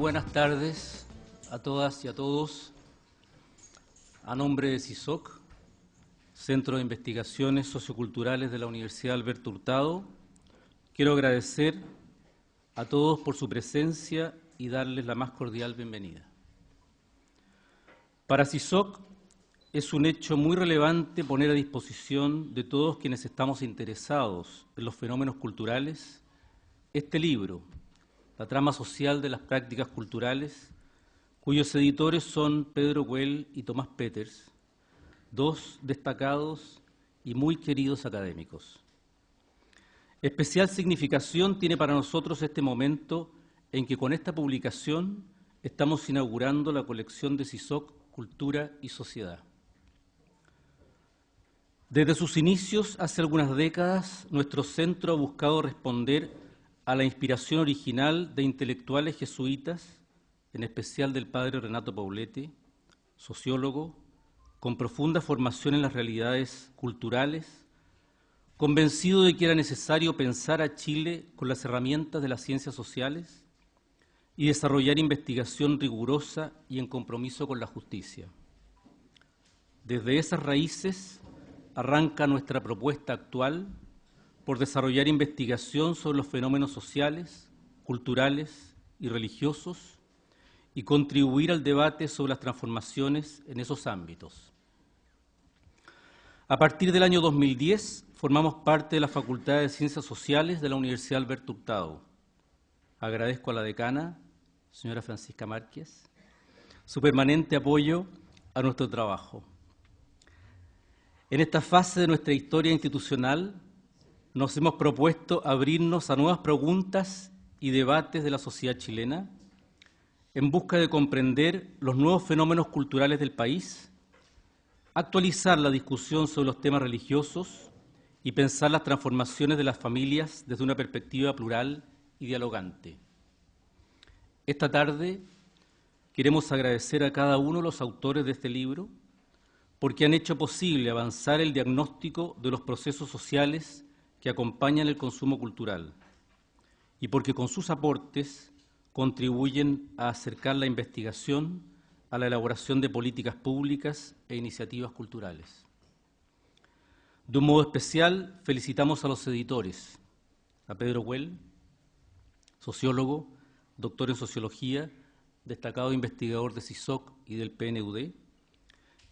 buenas tardes a todas y a todos. A nombre de CISOC, Centro de Investigaciones Socioculturales de la Universidad Alberto Hurtado, quiero agradecer a todos por su presencia y darles la más cordial bienvenida. Para CISOC es un hecho muy relevante poner a disposición de todos quienes estamos interesados en los fenómenos culturales este libro, La trama social de las prácticas culturales, cuyos editores son Pedro Güell y Tomás Peters, dos destacados y muy queridos académicos. Especial significación tiene para nosotros este momento en que con esta publicación estamos inaugurando la colección de CISOC Cultura y Sociedad. Desde sus inicios, hace algunas décadas, nuestro centro ha buscado responder a la inspiración original de intelectuales jesuitas, en especial del padre Renato Poblete, sociólogo, con profunda formación en las realidades culturales, convencido de que era necesario pensar a Chile con las herramientas de las ciencias sociales y desarrollar investigación rigurosa y en compromiso con la justicia. Desde esas raíces arranca nuestra propuesta actual por desarrollar investigación sobre los fenómenos sociales, culturales y religiosos y contribuir al debate sobre las transformaciones en esos ámbitos. A partir del año 2010 formamos parte de la Facultad de Ciencias Sociales de la Universidad Alberto Hurtado. Agradezco a la decana, señora Francisca Márquez, su permanente apoyo a nuestro trabajo. En esta fase de nuestra historia institucional nos hemos propuesto abrirnos a nuevas preguntas y debates de la sociedad chilena en busca de comprender los nuevos fenómenos culturales del país, actualizar la discusión sobre los temas religiosos y pensar las transformaciones de las familias desde una perspectiva plural y dialogante. Esta tarde queremos agradecer a cada uno de los autores de este libro porque han hecho posible avanzar el diagnóstico de los procesos sociales que acompañan el consumo cultural y porque con sus aportes contribuyen a acercar la investigación a la elaboración de políticas públicas e iniciativas culturales. De un modo especial, felicitamos a los editores, a Pedro Güell, sociólogo, doctor en sociología, destacado investigador de CISOC y del PNUD,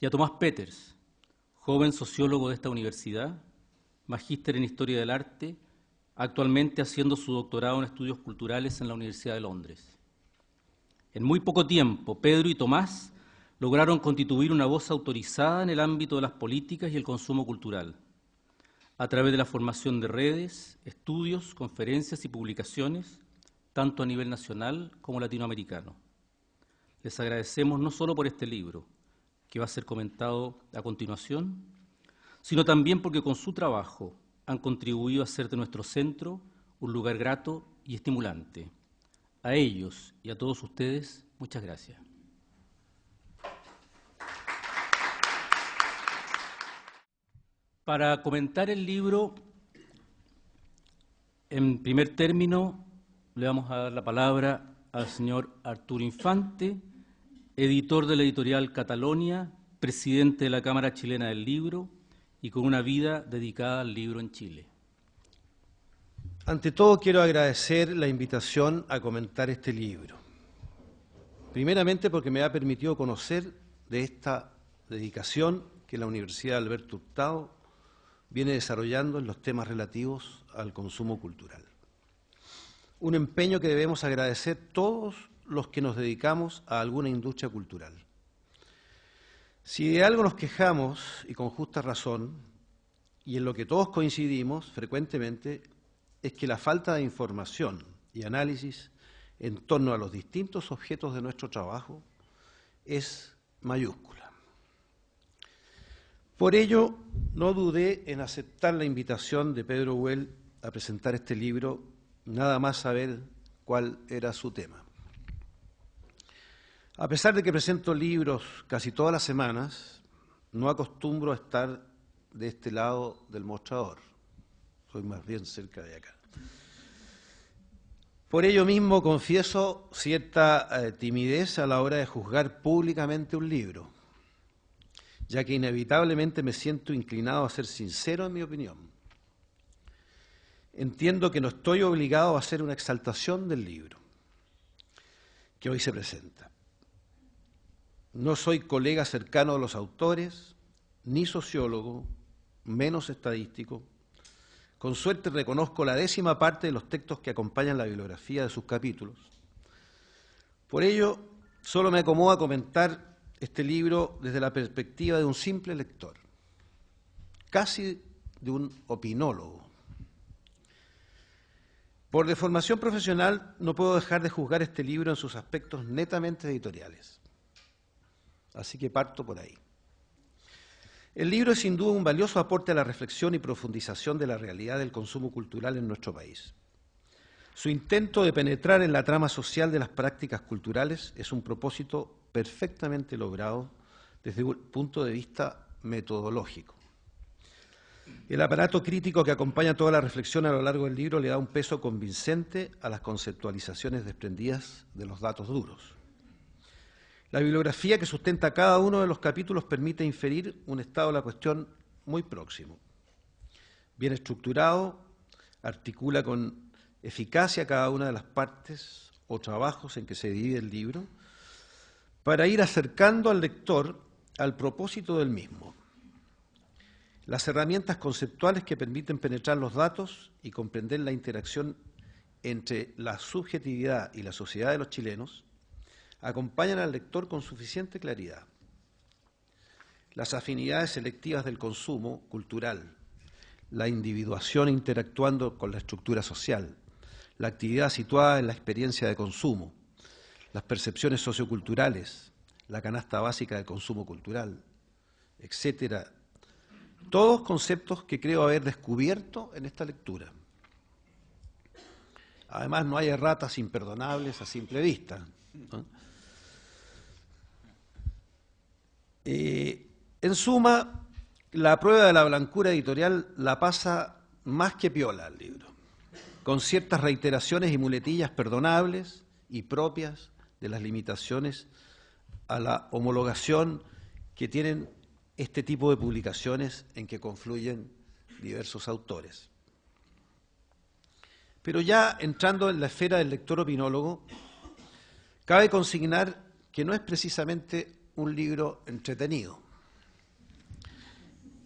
y a Tomás Peters, joven sociólogo de esta universidad, magíster en Historia del Arte, actualmente haciendo su doctorado en Estudios Culturales en la Universidad de Londres. En muy poco tiempo, Pedro y Tomás lograron constituir una voz autorizada en el ámbito de las políticas y el consumo cultural, a través de la formación de redes, estudios, conferencias y publicaciones, tanto a nivel nacional como latinoamericano. Les agradecemos no solo por este libro, que va a ser comentado a continuación, sino también porque con su trabajo han contribuido a hacer de nuestro centro un lugar grato y estimulante. A ellos y a todos ustedes, muchas gracias. Para comentar el libro, en primer término, le vamos a dar la palabra al señor Arturo Infante, editor de la editorial Catalonia, presidente de la Cámara Chilena del Libro y con una vida dedicada al libro en Chile. Ante todo, quiero agradecer la invitación a comentar este libro. Primeramente porque me ha permitido conocer de esta dedicación que la Universidad Alberto Hurtado viene desarrollando en los temas relativos al consumo cultural. Un empeño que debemos agradecer todos los que nos dedicamos a alguna industria cultural. Si de algo nos quejamos, y con justa razón, y en lo que todos coincidimos frecuentemente, es que la falta de información y análisis en torno a los distintos objetos de nuestro trabajo es mayúscula. Por ello, no dudé en aceptar la invitación de Pedro Güell a presentar este libro, nada más saber cuál era su tema. A pesar de que presento libros casi todas las semanas, no acostumbro a estar de este lado del mostrador. Soy más bien cerca de acá. Por ello mismo confieso cierta timidez a la hora de juzgar públicamente un libro, ya que inevitablemente me siento inclinado a ser sincero en mi opinión. Entiendo que no estoy obligado a hacer una exaltación del libro que hoy se presenta. No soy colega cercano de los autores, ni sociólogo, menos estadístico. Con suerte reconozco la 10ª parte de los textos que acompañan la bibliografía de sus capítulos. Por ello, solo me acomoda comentar este libro desde la perspectiva de un simple lector, casi de un opinólogo. Por deformación profesional, no puedo dejar de juzgar este libro en sus aspectos netamente editoriales. Así que parto por ahí. El libro es sin duda un valioso aporte a la reflexión y profundización de la realidad del consumo cultural en nuestro país. Su intento de penetrar en la trama social de las prácticas culturales es un propósito perfectamente logrado desde un punto de vista metodológico. El aparato crítico que acompaña toda la reflexión a lo largo del libro le da un peso convincente a las conceptualizaciones desprendidas de los datos duros. La bibliografía que sustenta cada uno de los capítulos permite inferir un estado de la cuestión muy próximo. Bien estructurado, articula con eficacia cada una de las partes o trabajos en que se divide el libro, para ir acercando al lector al propósito del mismo. Las herramientas conceptuales que permiten penetrar los datos y comprender la interacción entre la subjetividad y la sociedad de los chilenos acompañan al lector con suficiente claridad. Las afinidades selectivas del consumo cultural, la individuación interactuando con la estructura social, la actividad situada en la experiencia de consumo, las percepciones socioculturales, la canasta básica del consumo cultural, etcétera. Todos conceptos que creo haber descubierto en esta lectura. Además, no hay erratas imperdonables a simple vista, ¿no? En suma, la prueba de la blancura editorial la pasa más que piola al libro, con ciertas reiteraciones y muletillas perdonables y propias de las limitaciones a la homologación que tienen este tipo de publicaciones en que confluyen diversos autores. Pero ya entrando en la esfera del lector opinólogo, cabe consignar que no es precisamente un libro entretenido.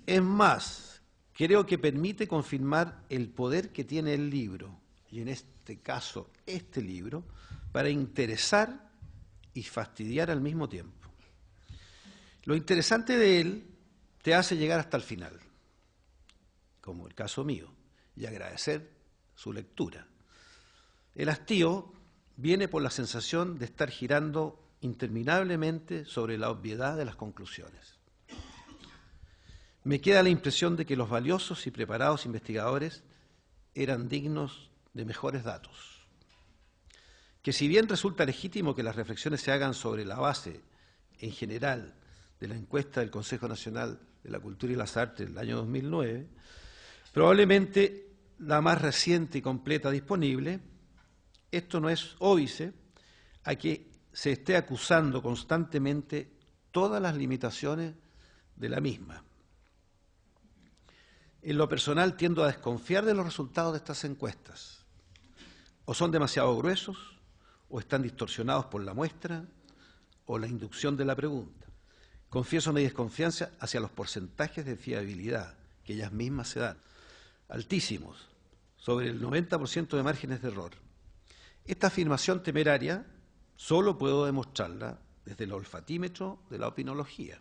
Es más, creo que permite confirmar el poder que tiene el libro, y en este caso este libro, para interesar y fastidiar al mismo tiempo. Lo interesante de él te hace llegar hasta el final, como el caso mío, y agradecer su lectura. El hastío viene por la sensación de estar girando interminablemente sobre la obviedad de las conclusiones. Me queda la impresión de que los valiosos y preparados investigadores eran dignos de mejores datos. Que si bien resulta legítimo que las reflexiones se hagan sobre la base, en general, de la encuesta del Consejo Nacional de la Cultura y las Artes del año 2009, probablemente la más reciente y completa disponible, esto no es óbice a que se esté acusando constantemente todas las limitaciones de la misma. En lo personal tiendo a desconfiar de los resultados de estas encuestas. O son demasiado gruesos, o están distorsionados por la muestra, o la inducción de la pregunta. Confieso mi desconfianza hacia los porcentajes de fiabilidad que ellas mismas se dan, altísimos, sobre el 90% de márgenes de error. Esta afirmación temeraria solo puedo demostrarla desde el olfatímetro de la opinología.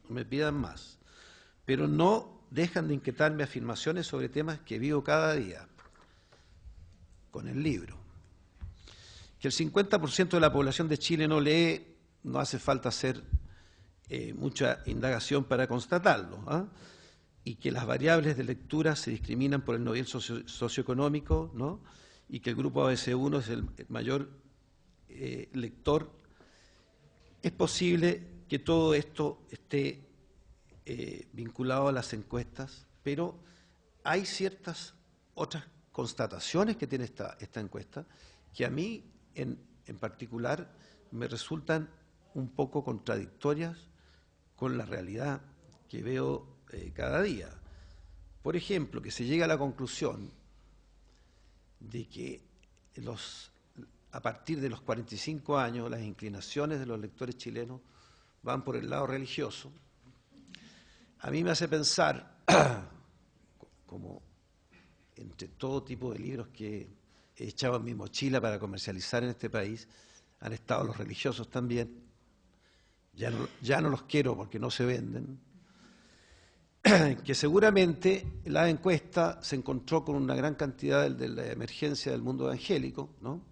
No me pidan más. Pero no dejan de inquietarme afirmaciones sobre temas que vivo cada día con el libro. Que el 50% de la población de Chile no lee, no hace falta hacer mucha indagación para constatarlo, ¿eh? Y que las variables de lectura se discriminan por el nivel socioeconómico, ¿no? Y que el grupo ABC1 es el mayor lector. Es posible que todo esto esté vinculado a las encuestas, pero hay ciertas otras constataciones que tiene esta encuesta que a mí en particular me resultan un poco contradictorias con la realidad que veo cada día. Por ejemplo, que se llega a la conclusión de que a partir de los 45 años las inclinaciones de los lectores chilenos van por el lado religioso. A mí me hace pensar, como entre todo tipo de libros que he echado en mi mochila para comercializar en este país, han estado los religiosos también. Ya no los quiero porque no se venden. Que seguramente la encuesta se encontró con una gran cantidad de la emergencia del mundo evangélico, ¿no?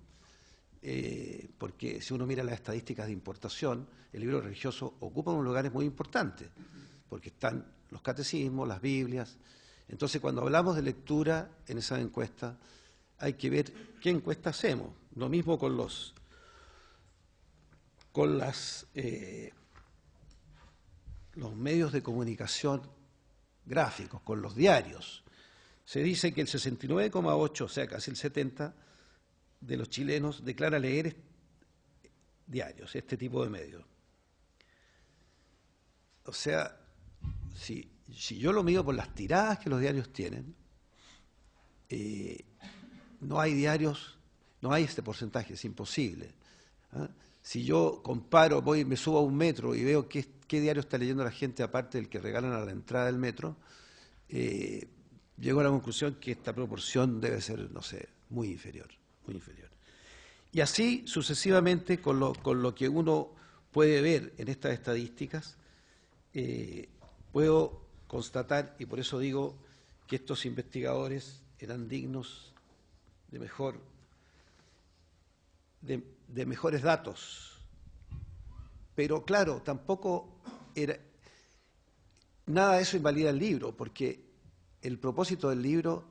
Porque si uno mira las estadísticas de importación, el libro religioso ocupa unos lugares muy importantes, porque están los catecismos, las Biblias. Entonces, cuando hablamos de lectura en esa encuesta, hay que ver qué encuesta hacemos. Lo mismo con los medios de comunicación gráficos, con los diarios. Se dice que el 69,8, o sea, casi el 70%, de los chilenos declara leer diarios, este tipo de medios. O sea, si yo lo mido por las tiradas que los diarios tienen, no hay diarios, no hay este porcentaje, es imposible. ¿Ah? Si yo comparo, me subo a un metro y veo qué diario está leyendo la gente aparte del que regalan a la entrada del metro, llego a la conclusión que esta proporción debe ser, no sé, muy inferior, muy inferior. Y así sucesivamente con lo que uno puede ver en estas estadísticas, puedo constatar, y por eso digo que estos investigadores eran dignos de mejores datos. Pero claro, tampoco nada de eso invalida el libro, porque el propósito del libro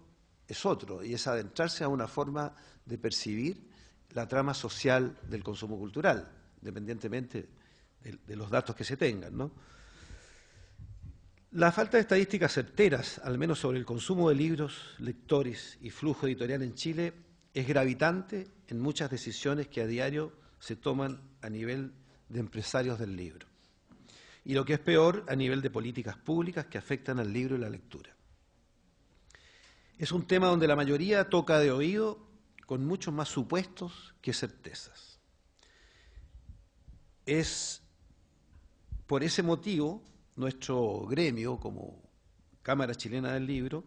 es otro, y es adentrarse a una forma de percibir la trama social del consumo cultural, independientemente de los datos que se tengan, ¿no? La falta de estadísticas certeras, al menos sobre el consumo de libros, lectores y flujo editorial en Chile, es gravitante en muchas decisiones que a diario se toman a nivel de empresarios del libro. Y lo que es peor, a nivel de políticas públicas que afectan al libro y la lectura. Es un tema donde la mayoría toca de oído con muchos más supuestos que certezas. Es por ese motivo nuestro gremio, como Cámara Chilena del Libro,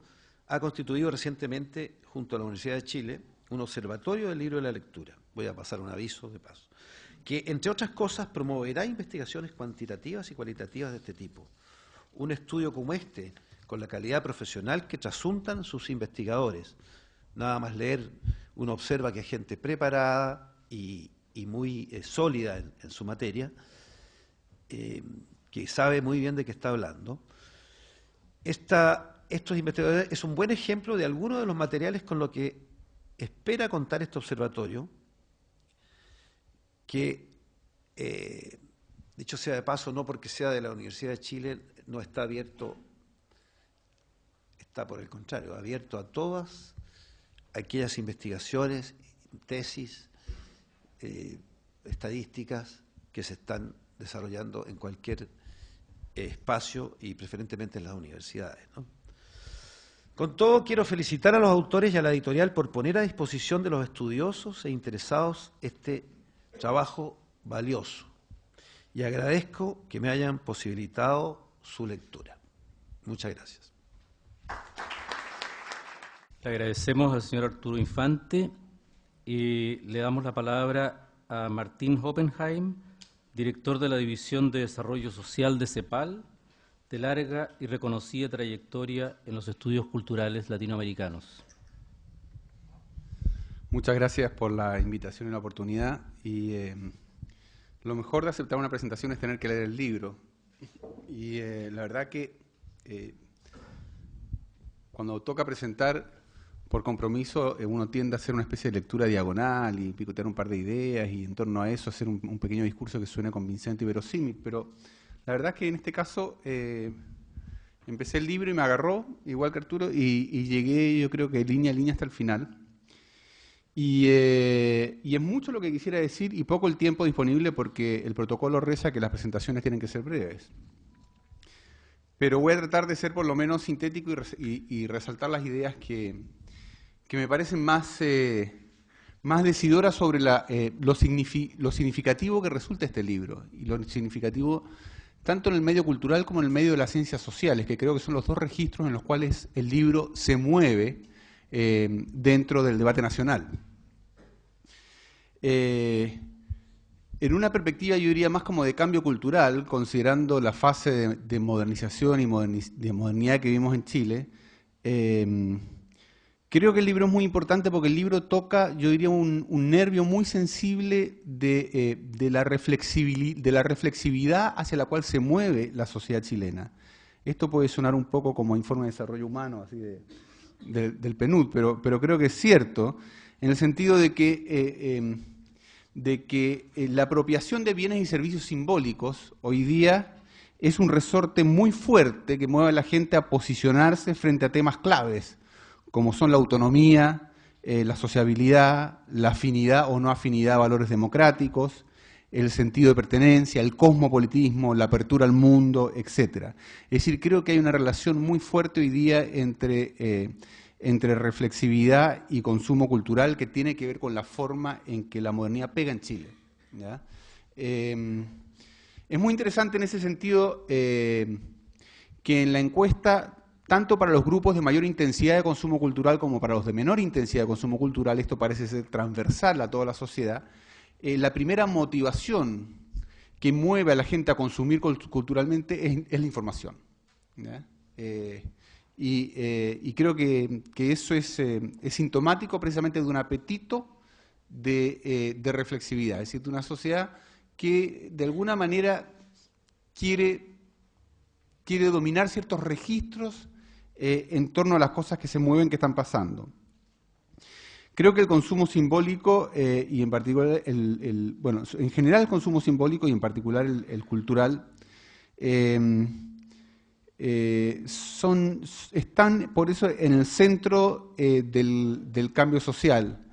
ha constituido recientemente, junto a la Universidad de Chile, un observatorio del libro y la lectura. Voy a pasar un aviso de paso. Que, entre otras cosas, promoverá investigaciones cuantitativas y cualitativas de este tipo. Un estudio como este, con la calidad profesional que trasuntan sus investigadores. Nada más leer, uno observa que hay gente preparada y muy sólida en su materia, que sabe muy bien de qué está hablando. Estos investigadores es un buen ejemplo de algunos de los materiales con los que espera contar este observatorio, que, dicho sea de paso, no porque sea de la Universidad de Chile, no está abierto, está por el contrario, abierto a todas aquellas investigaciones, tesis, estadísticas que se están desarrollando en cualquier espacio y preferentemente en las universidades, ¿no? Con todo, quiero felicitar a los autores y a la editorial por poner a disposición de los estudiosos e interesados este trabajo valioso, y agradezco que me hayan posibilitado su lectura. Muchas gracias. Le agradecemos al señor Arturo Infante y le damos la palabra a Martín Hoppenheim, director de la División de Desarrollo Social de CEPAL, de larga y reconocida trayectoria en los estudios culturales latinoamericanos. Muchas gracias por la invitación y la oportunidad. Y lo mejor de aceptar una presentación es tener que leer el libro. Y la verdad que cuando toca presentar por compromiso, uno tiende a hacer una especie de lectura diagonal y picotear un par de ideas y en torno a eso hacer un pequeño discurso que suene convincente y verosímil. Pero la verdad es que en este caso, en Empecé el libro y me agarró, igual que Arturo, y llegué, yo creo que línea a línea hasta el final. Y es mucho lo que quisiera decir y poco el tiempo disponible porque el protocolo reza que las presentaciones tienen que ser breves. Pero voy a tratar de ser por lo menos sintético y resaltar las ideas que me parecen más decidoras sobre lo significativo que resulta este libro y lo significativo tanto en el medio cultural como en el medio de las ciencias sociales, que creo que son los dos registros en los cuales el libro se mueve dentro del debate nacional. En una perspectiva, yo diría, más como de cambio cultural, considerando la fase de modernización y de modernidad que vivimos en Chile, creo que el libro es muy importante porque el libro toca, yo diría, un nervio muy sensible de la reflexividad hacia la cual se mueve la sociedad chilena. Esto puede sonar un poco como informe de desarrollo humano, así del PNUD, pero creo que es cierto, en el sentido de que la apropiación de bienes y servicios simbólicos hoy día es un resorte muy fuerte que mueve a la gente a posicionarse frente a temas claves, como son la autonomía, la sociabilidad, la afinidad o no afinidad a valores democráticos, el sentido de pertenencia, el cosmopolitismo, la apertura al mundo, etc. Es decir, creo que hay una relación muy fuerte hoy día entre reflexividad y consumo cultural que tiene que ver con la forma en que la modernidad pega en Chile, ¿ya? Es muy interesante en ese sentido que en la encuesta, tanto para los grupos de mayor intensidad de consumo cultural como para los de menor intensidad de consumo cultural, esto parece ser transversal a toda la sociedad, la primera motivación que mueve a la gente a consumir culturalmente es la información, ¿ya? Y creo que eso es sintomático precisamente de un apetito de reflexividad, es decir, de una sociedad que de alguna manera quiere dominar ciertos registros en torno a las cosas que se mueven, que están pasando. Creo que el consumo simbólico y en particular, bueno, en general el consumo simbólico y en particular el cultural, están por eso en el centro del cambio social,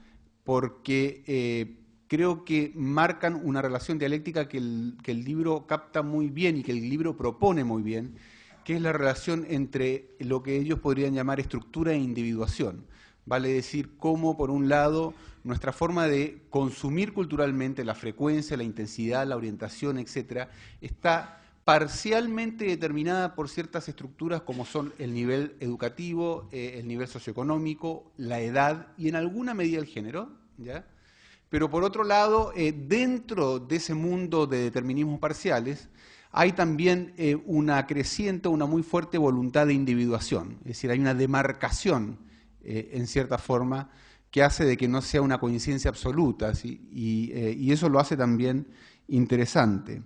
porque creo que marcan una relación dialéctica que el libro capta muy bien y que el libro propone muy bien, que es la relación entre lo que ellos podrían llamar estructura e individuación. Vale decir, cómo por un lado nuestra forma de consumir culturalmente, la frecuencia, la intensidad, la orientación, etcétera, está parcialmente determinada por ciertas estructuras como son el nivel educativo, el nivel socioeconómico, la edad y en alguna medida el género, ¿ya? Pero por otro lado, dentro de ese mundo de determinismos parciales, hay también una creciente, una muy fuerte voluntad de individuación, es decir, hay una demarcación, en cierta forma, que hace de que no sea una coincidencia absoluta, ¿sí? Y eso lo hace también interesante.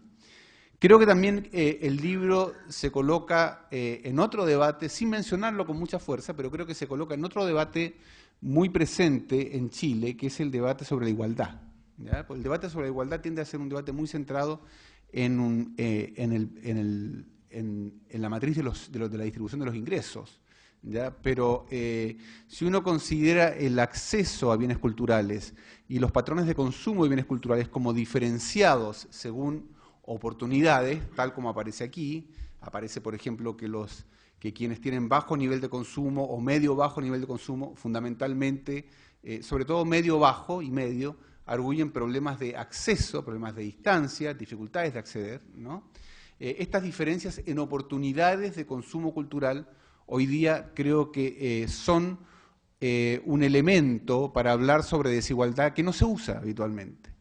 Creo que también el libro se coloca en otro debate, sin mencionarlo con mucha fuerza, pero creo que se coloca en otro debate muy presente en Chile, que es el debate sobre la igualdad, ¿ya? Pues el debate sobre la igualdad tiende a ser un debate muy centrado en la matriz de la distribución de los ingresos, ¿ya? Pero si uno considera el acceso a bienes culturales y los patrones de consumo de bienes culturales como diferenciados según oportunidades, tal como aparece aquí, aparece por ejemplo que quienes tienen bajo nivel de consumo o medio bajo nivel de consumo, fundamentalmente, sobre todo medio bajo y medio, arguyen problemas de acceso, problemas de distancia, dificultades de acceder, ¿no? Estas diferencias en oportunidades de consumo cultural hoy día creo que son un elemento para hablar sobre desigualdad que no se usa habitualmente.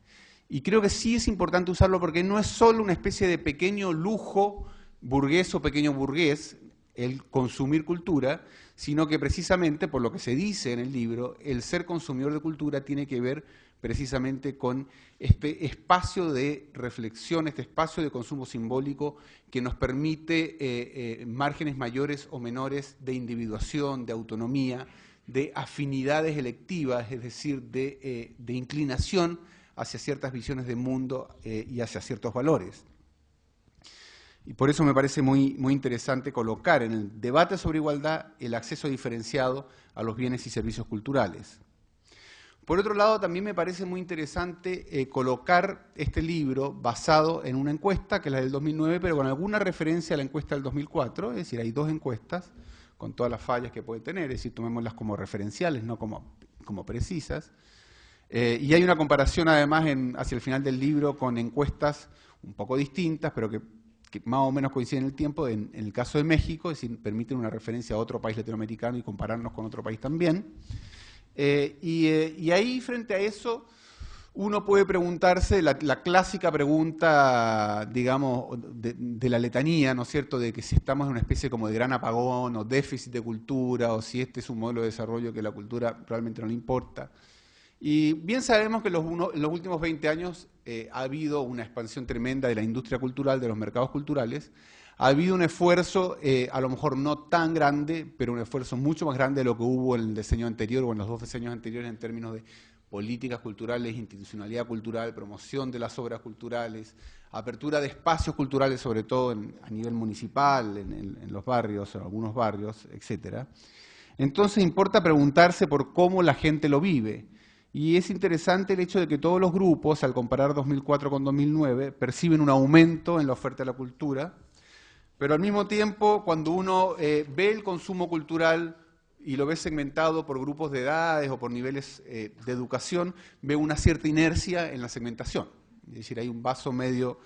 Y creo que sí es importante usarlo porque no es solo una especie de pequeño lujo burgués o pequeño burgués el consumir cultura, sino que precisamente, por lo que se dice en el libro, el ser consumidor de cultura tiene que ver precisamente con este espacio de reflexión, este espacio de consumo simbólico que nos permite márgenes mayores o menores de individuación, de autonomía, de afinidades electivas, es decir, de inclinación hacia ciertas visiones del mundo y hacia ciertos valores. Y por eso me parece muy interesante colocar en el debate sobre igualdad el acceso diferenciado a los bienes y servicios culturales. Por otro lado, también me parece muy interesante colocar este libro basado en una encuesta, que es la del 2009, pero con alguna referencia a la encuesta del 2004, es decir, hay dos encuestas, con todas las fallas que puede tener, es decir, tomémoslas como referenciales, no como precisas. Y hay una comparación, además, hacia el final del libro, con encuestas un poco distintas, pero que más o menos coinciden en el tiempo, en el caso de México, es decir, permiten una referencia a otro país latinoamericano y compararnos con otro país también. Y ahí, frente a eso, uno puede preguntarse la clásica pregunta, digamos, de la letanía, ¿no es cierto?, de que si estamos en una especie como de gran apagón o déficit de cultura, o si este es un modelo de desarrollo que la cultura realmente no le importa. Y bien sabemos que en los últimos 20 años ha habido una expansión tremenda de la industria cultural, de los mercados culturales. Ha habido un esfuerzo, a lo mejor no tan grande, pero un esfuerzo mucho más grande de lo que hubo en el diseño anterior o en los 2 diseños anteriores en términos de políticas culturales, institucionalidad cultural, promoción de las obras culturales, apertura de espacios culturales, sobre todo a nivel municipal, en los barrios, en algunos barrios, etc. Entonces importa preguntarse por cómo la gente lo vive. Y es interesante el hecho de que todos los grupos, al comparar 2004 con 2009, perciben un aumento en la oferta de la cultura, pero al mismo tiempo, cuando uno ve el consumo cultural y lo ve segmentado por grupos de edades o por niveles de educación, ve una cierta inercia en la segmentación. Es decir, hay un vaso medio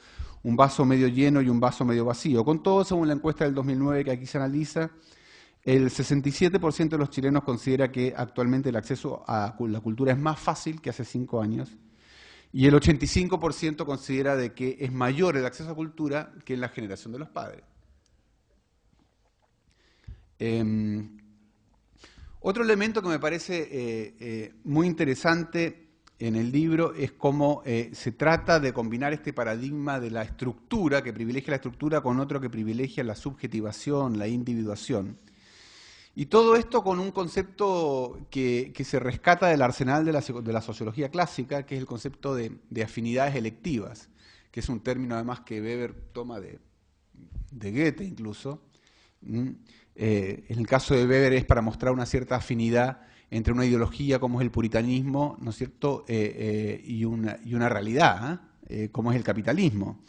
lleno y un vaso medio vacío. Con todo, según la encuesta del 2009 que aquí se analiza, el 67% de los chilenos considera que actualmente el acceso a la cultura es más fácil que hace 5 años y el 85% considera de que es mayor el acceso a cultura que en la generación de los padres. Otro elemento que me parece muy interesante en el libro es cómo se trata de combinar este paradigma de la estructura, que privilegia la estructura, con otro que privilegia la subjetivación, la individuación. Y todo esto con un concepto que se rescata del arsenal de la sociología clásica, que es el concepto de afinidades electivas, que es un término además que Weber toma de Goethe incluso. En el caso de Weber es para mostrar una cierta afinidad entre una ideología como es el puritanismo, ¿no es cierto?, y una realidad, como es el capitalismo.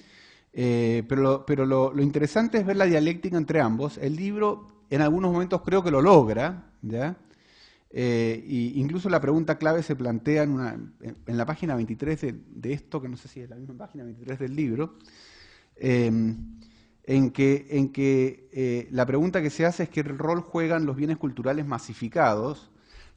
Pero lo interesante es ver la dialéctica entre ambos. El libro en algunos momentos creo que lo logra, ¿ya? Y incluso la pregunta clave se plantea en la página 23 de esto, que no sé si es la misma página 23 del libro, en que la pregunta que se hace es qué rol juegan los bienes culturales masificados,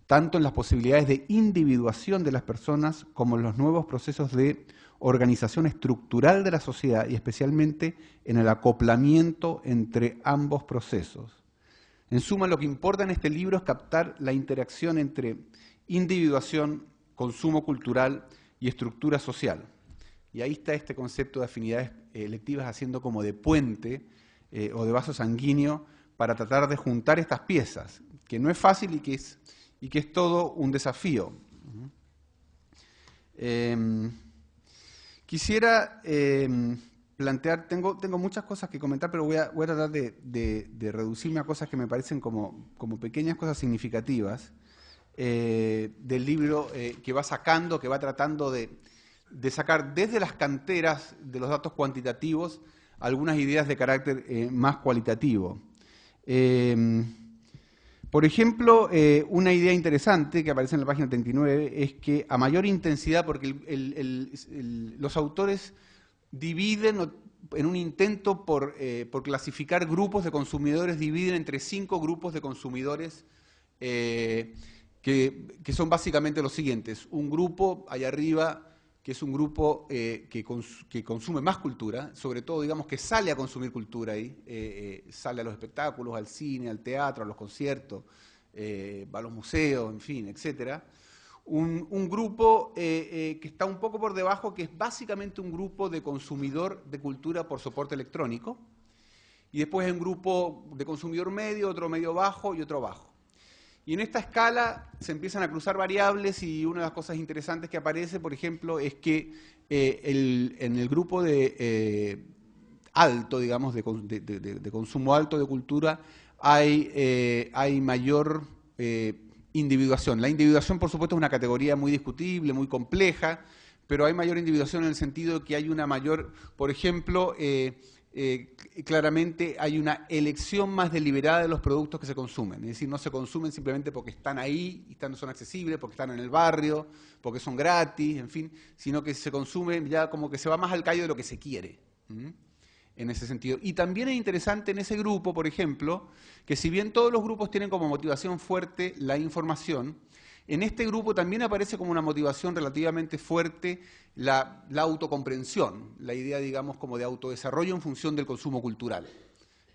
tanto en las posibilidades de individuación de las personas como en los nuevos procesos de organización estructural de la sociedad y especialmente en el acoplamiento entre ambos procesos. En suma, lo que importa en este libro es captar la interacción entre individuación, consumo cultural y estructura social. Y ahí está este concepto de afinidades electivas haciendo como de puente o de vaso sanguíneo para tratar de juntar estas piezas, que no es fácil y que es todo un desafío. Quisiera plantear, tengo muchas cosas que comentar, pero voy a tratar de reducirme a cosas que me parecen como pequeñas cosas significativas del libro que va sacando, que va tratando de sacar desde las canteras de los datos cuantitativos algunas ideas de carácter más cualitativo. Por ejemplo, una idea interesante que aparece en la página 39 es que a mayor intensidad, porque los autores dividen en un intento por clasificar grupos de consumidores, dividen entre 5 grupos de consumidores que son básicamente los siguientes. Un grupo allá arriba que es un grupo que consume más cultura, sobre todo, digamos, que sale a consumir cultura ahí, sale a los espectáculos, al cine, al teatro, a los conciertos, va a los museos, en fin, etcétera. Un grupo que está un poco por debajo, que es básicamente un grupo de consumidor de cultura por soporte electrónico, y después hay un grupo de consumidor medio, otro medio bajo y otro bajo. Y en esta escala se empiezan a cruzar variables y una de las cosas interesantes que aparece, por ejemplo, es que en el grupo de alto, digamos, de consumo alto de cultura, hay mayor individuación. La individuación, por supuesto, es una categoría muy discutible, muy compleja, pero hay mayor individuación en el sentido de que hay una mayor, por ejemplo, claramente hay una elección más deliberada de los productos que se consumen. Es decir, no se consumen simplemente porque están ahí, son accesibles, porque están en el barrio, porque son gratis, en fin, sino que se consumen ya como que se va más al callo de lo que se quiere. En ese sentido. Y también es interesante en ese grupo, por ejemplo, que si bien todos los grupos tienen como motivación fuerte la información, en este grupo también aparece como una motivación relativamente fuerte la autocomprensión, la idea, digamos, como de autodesarrollo en función del consumo cultural,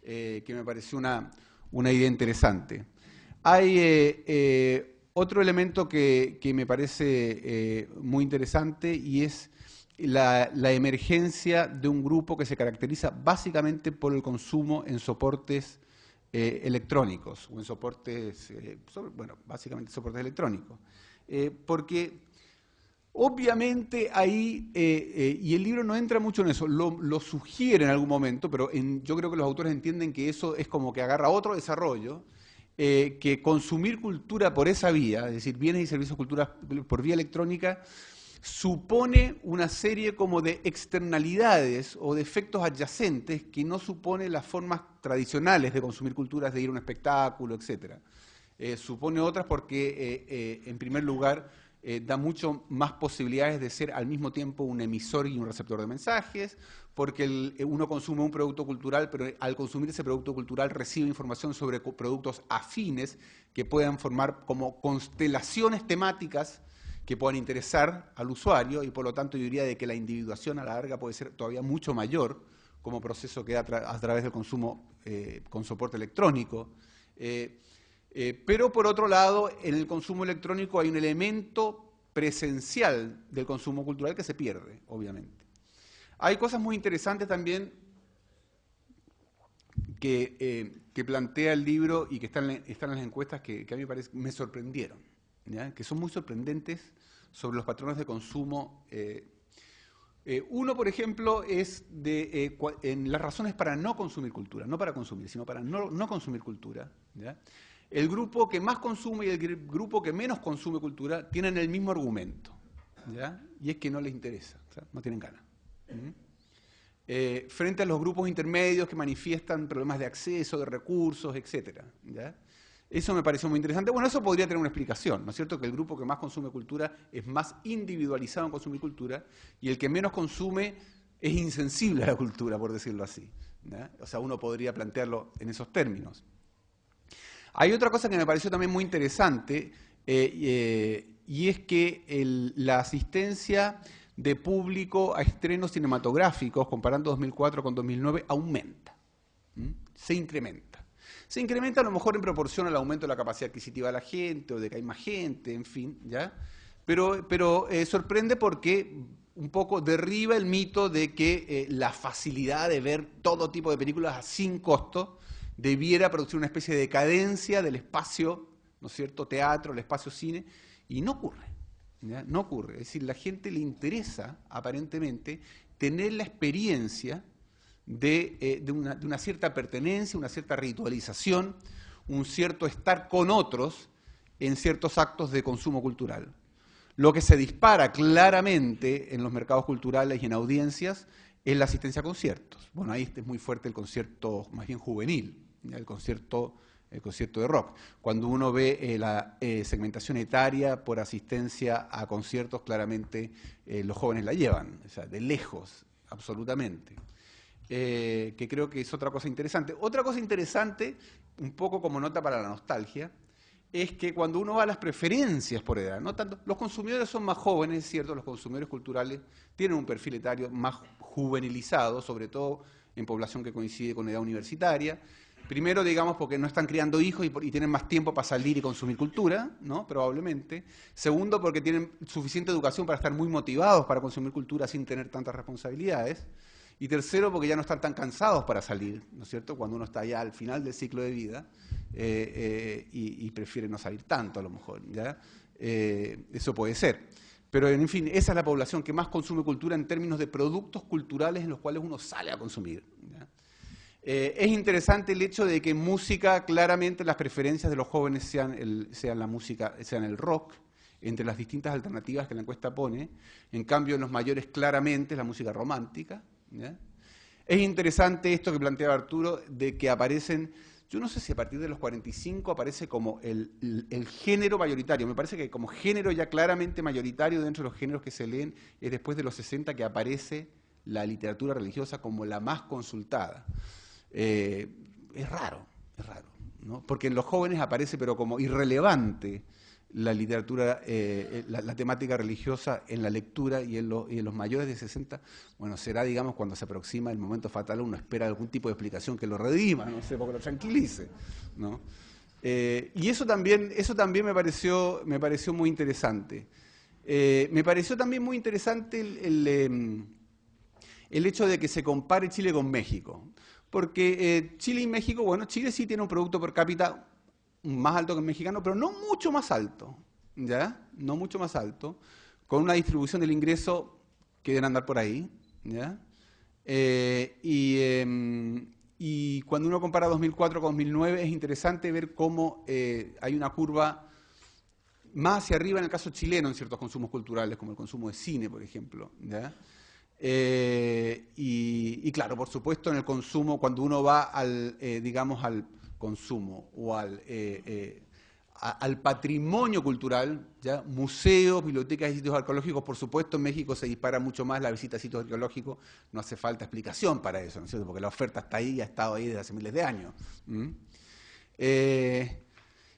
que me pareció una idea interesante. Hay otro elemento que me parece muy interesante y es la emergencia de un grupo que se caracteriza básicamente por el consumo en soportes electrónicos, o en soportes, bueno, básicamente soportes electrónicos. Porque obviamente ahí, y el libro no entra mucho en eso, lo sugiere en algún momento, pero yo creo que los autores entienden que eso es como que agarra otro desarrollo, que consumir cultura por esa vía, es decir, bienes y servicios culturales por vía electrónica, supone una serie como de externalidades o de efectos adyacentes que no supone las formas tradicionales de consumir culturas, de ir a un espectáculo, etc. Supone otras porque, en primer lugar, da mucho más posibilidades de ser al mismo tiempo un emisor y un receptor de mensajes, porque uno consume un producto cultural, pero al consumir ese producto cultural recibe información sobre productos afines que puedan formar como constelaciones temáticas que puedan interesar al usuario, y por lo tanto yo diría de que la individuación a la larga puede ser todavía mucho mayor como proceso que da a través del consumo con soporte electrónico. Pero por otro lado, en el consumo electrónico hay un elemento presencial del consumo cultural que se pierde, obviamente. Hay cosas muy interesantes también que plantea el libro y que están en las encuestas que a mí me sorprendieron, ¿ya? Que son muy sorprendentes sobre los patrones de consumo. Uno, por ejemplo, es en las razones para no consumir cultura, no para consumir, sino para no consumir cultura, ¿ya? El grupo que más consume y el grupo que menos consume cultura tienen el mismo argumento, ¿ya? Y es que no les interesa, o sea, no tienen ganas. Frente a los grupos intermedios que manifiestan problemas de acceso, de recursos, etcétera, ¿ya? Eso me pareció muy interesante. Bueno, eso podría tener una explicación, ¿no es cierto? Que el grupo que más consume cultura es más individualizado en consumir cultura y el que menos consume es insensible a la cultura, por decirlo así, ¿ya? O sea, uno podría plantearlo en esos términos. Hay otra cosa que me pareció también muy interesante y es que la asistencia de público a estrenos cinematográficos, comparando 2004 con 2009, aumenta, se incrementa. Se incrementa a lo mejor en proporción al aumento de la capacidad adquisitiva de la gente o de que hay más gente, en fin, ¿ya? Pero sorprende porque un poco derriba el mito de que la facilidad de ver todo tipo de películas sin costo debiera producir una especie de decadencia del espacio, ¿no es cierto?, teatro, el espacio cine, y no ocurre, ¿ya? No ocurre. Es decir, la gente le interesa, aparentemente, tener la experiencia de una cierta pertenencia, una cierta ritualización, un cierto estar con otros en ciertos actos de consumo cultural. Lo que se dispara claramente en los mercados culturales y en audiencias es la asistencia a conciertos. Bueno, ahí es muy fuerte el concierto más bien juvenil, ¿ya? El concierto de rock. Cuando uno ve la segmentación etaria por asistencia a conciertos, claramente los jóvenes la llevan, o sea, de lejos, absolutamente. Que creo que es otra cosa interesante. Otra cosa interesante, un poco como nota para la nostalgia, es que cuando uno va a las preferencias por edad, no tanto, los consumidores son más jóvenes, es cierto, los consumidores culturales tienen un perfil etario más juvenilizado, sobre todo en población que coincide con edad universitaria. Primero, digamos, porque no están criando hijos y tienen más tiempo para salir y consumir cultura, ¿no? Probablemente. Segundo, porque tienen suficiente educación para estar muy motivados para consumir cultura sin tener tantas responsabilidades. Y tercero, porque ya no están tan cansados para salir, ¿no es cierto?, cuando uno está ya al final del ciclo de vida y prefiere no salir tanto a lo mejor, ¿ya? Eso puede ser. Pero, en fin, esa es la población que más consume cultura en términos de productos culturales en los cuales uno sale a consumir, ¿ya? Es interesante el hecho de que en música, claramente, las preferencias de los jóvenes sean la música, sean el rock, entre las distintas alternativas que la encuesta pone. En cambio, en los mayores, claramente, es la música romántica, ¿ya? Es interesante esto que planteaba Arturo, de que aparecen, yo no sé si a partir de los 45 aparece como el género mayoritario. Me parece que como género ya claramente mayoritario dentro de los géneros que se leen es después de los 60 que aparece la literatura religiosa como la más consultada. Es raro, ¿no? Porque en los jóvenes aparece pero como irrelevante la literatura, la temática religiosa en la lectura, y en los mayores de 60, bueno, será, digamos, cuando se aproxima el momento fatal, uno espera algún tipo de explicación que lo redima, no sé, porque lo tranquilice, ¿no? Y eso también me pareció muy interesante. Me pareció también muy interesante el hecho de que se compare Chile con México, porque Chile y México, bueno, Chile sí tiene un producto per cápita más alto que el mexicano, pero no mucho más alto, ¿ya? No mucho más alto, con una distribución del ingreso que deben andar por ahí, ¿ya? Y cuando uno compara 2004 con 2009 es interesante ver cómo hay una curva más hacia arriba en el caso chileno en ciertos consumos culturales, como el consumo de cine, por ejemplo, ¿ya? Y claro, por supuesto, en el consumo, cuando uno va digamos, al consumo o al patrimonio cultural, ¿ya? Museos, bibliotecas y sitios arqueológicos, por supuesto, en México se dispara mucho más la visita a sitios arqueológicos, no hace falta explicación para eso, ¿no es cierto? Porque la oferta está ahí y ha estado ahí desde hace miles de años.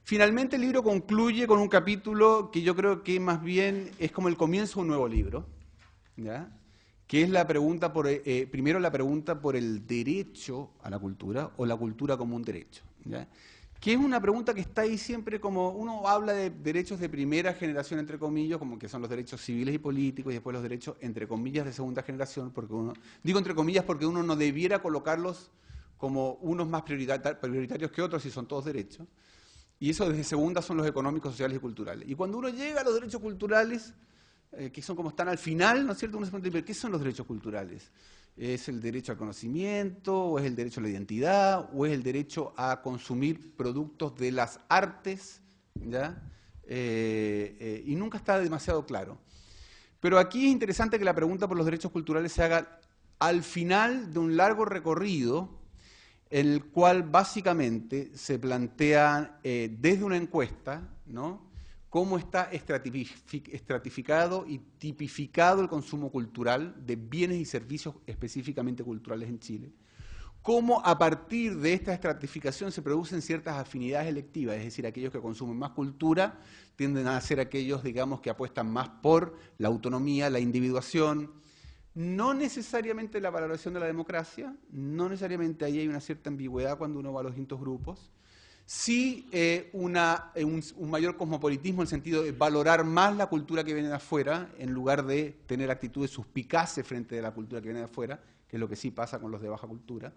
Finalmente el libro concluye con un capítulo que yo creo que más bien es como el comienzo de un nuevo libro, ¿ya? Que es la pregunta primero la pregunta por el derecho a la cultura o la cultura como un derecho, ¿ya? Que es una pregunta que está ahí siempre, como uno habla de derechos de primera generación, entre comillas, como que son los derechos civiles y políticos, y después los derechos, entre comillas, de segunda generación, porque digo entre comillas porque uno no debiera colocarlos como unos más prioritarios que otros, si son todos derechos, y eso desde segunda son los económicos, sociales y culturales. Y cuando uno llega a los derechos culturales, que son como están al final, ¿no es cierto? Uno se pregunta, ¿qué son los derechos culturales? ¿Es el derecho al conocimiento, o es el derecho a la identidad, o es el derecho a consumir productos de las artes? ¿Ya? Y nunca está demasiado claro. Pero aquí es interesante que la pregunta por los derechos culturales se haga al final de un largo recorrido, en el cual básicamente se plantea desde una encuesta, ¿no?, cómo está estratificado y tipificado el consumo cultural de bienes y servicios específicamente culturales en Chile, cómo a partir de esta estratificación se producen ciertas afinidades electivas, es decir, aquellos que consumen más cultura tienden a ser aquellos, digamos, que apuestan más por la autonomía, la individuación, no necesariamente la valoración de la democracia, no necesariamente ahí hay una cierta ambigüedad cuando uno va a los distintos grupos. Sí, un mayor cosmopolitismo en el sentido de valorar más la cultura que viene de afuera, en lugar de tener actitudes suspicaces frente a la cultura que viene de afuera, que es lo que sí pasa con los de baja cultura.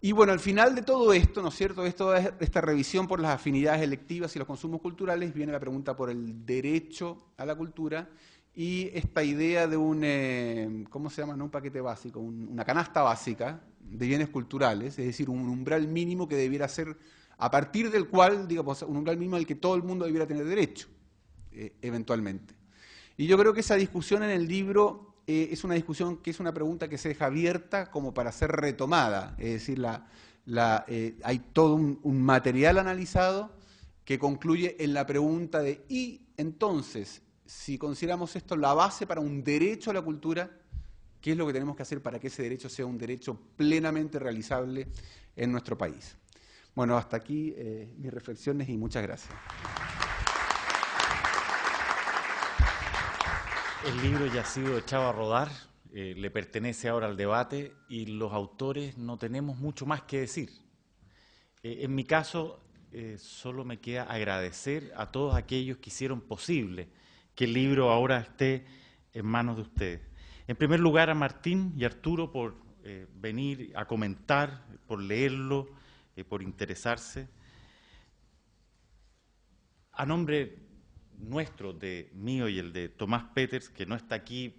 Y bueno, al final de todo esto, ¿no es cierto?, esta revisión por las afinidades electivas y los consumos culturales, viene la pregunta por el derecho a la cultura y esta idea de un, ¿cómo se llama?, no un paquete básico, una canasta básica de bienes culturales, es decir, un umbral mínimo que debiera ser, a partir del cual, digamos, un umbral mínimo al que todo el mundo debiera tener derecho, eventualmente. Y yo creo que esa discusión en el libro es una discusión que es una pregunta que se deja abierta como para ser retomada, es decir, hay todo un material analizado que concluye en la pregunta de, y entonces, si consideramos esto la base para un derecho a la cultura, ¿qué es lo que tenemos que hacer para que ese derecho sea un derecho plenamente realizable en nuestro país? Bueno, hasta aquí mis reflexiones y muchas gracias. El libro ya ha sido echado a rodar, le pertenece ahora al debate y los autores no tenemos mucho más que decir. En mi caso, solo me queda agradecer a todos aquellos que hicieron posible que el libro ahora esté en manos de ustedes. En primer lugar, a Martín y Arturo por venir a comentar, por leerlo, por interesarse. A nombre nuestro, mío y el de Tomás Peters, que no está aquí,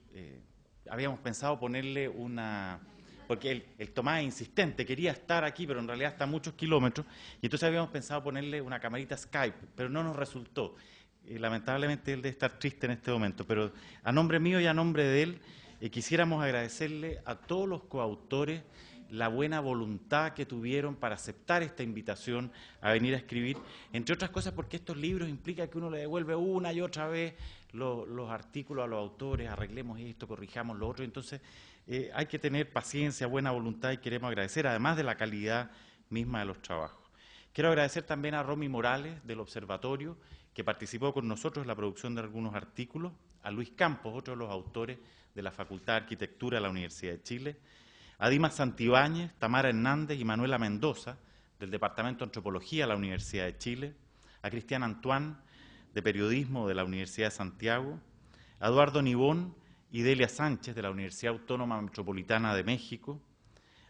habíamos pensado ponerle una... Porque el Tomás es insistente, quería estar aquí, pero en realidad está a muchos kilómetros, y entonces habíamos pensado ponerle una camarita Skype, pero no nos resultó. Lamentablemente él debe estar triste en este momento, pero a nombre mío y a nombre de él, quisiéramos agradecerle a todos los coautores la buena voluntad que tuvieron para aceptar esta invitación a venir a escribir, entre otras cosas porque estos libros implican que uno le devuelve una y otra vez los artículos a los autores, arreglemos esto, corrijamos lo otro, entonces hay que tener paciencia, buena voluntad y queremos agradecer, además de la calidad misma de los trabajos. Quiero agradecer también a Romy Morales del Observatorio, que participó con nosotros en la producción de algunos artículos, a Luis Campos, otro de los autores de la Facultad de Arquitectura de la Universidad de Chile, a Dimas Santibáñez, Tamara Hernández y Manuela Mendoza, del Departamento de Antropología de la Universidad de Chile, a Cristian Antoine, de Periodismo de la Universidad de Santiago, a Eduardo Nibón y Delia Sánchez, de la Universidad Autónoma Metropolitana de México,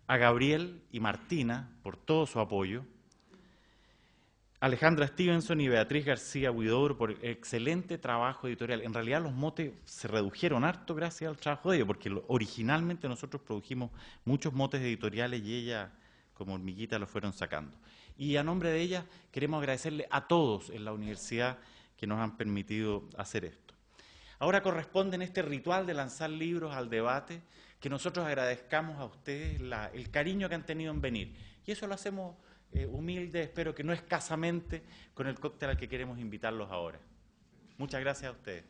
a Gabriel y Martina, por todo su apoyo, Alejandra Stevenson y Beatriz García Huidobro por el excelente trabajo editorial. En realidad los motes se redujeron harto gracias al trabajo de ellos, porque originalmente nosotros produjimos muchos motes editoriales y ellas, como hormiguitas, los fueron sacando. Y a nombre de ellas queremos agradecerle a todos en la universidad que nos han permitido hacer esto. Ahora corresponde en este ritual de lanzar libros al debate que nosotros agradezcamos a ustedes el cariño que han tenido en venir. Y eso lo hacemos humilde, espero que no escasamente, con el cóctel al que queremos invitarlos ahora. Muchas gracias a ustedes.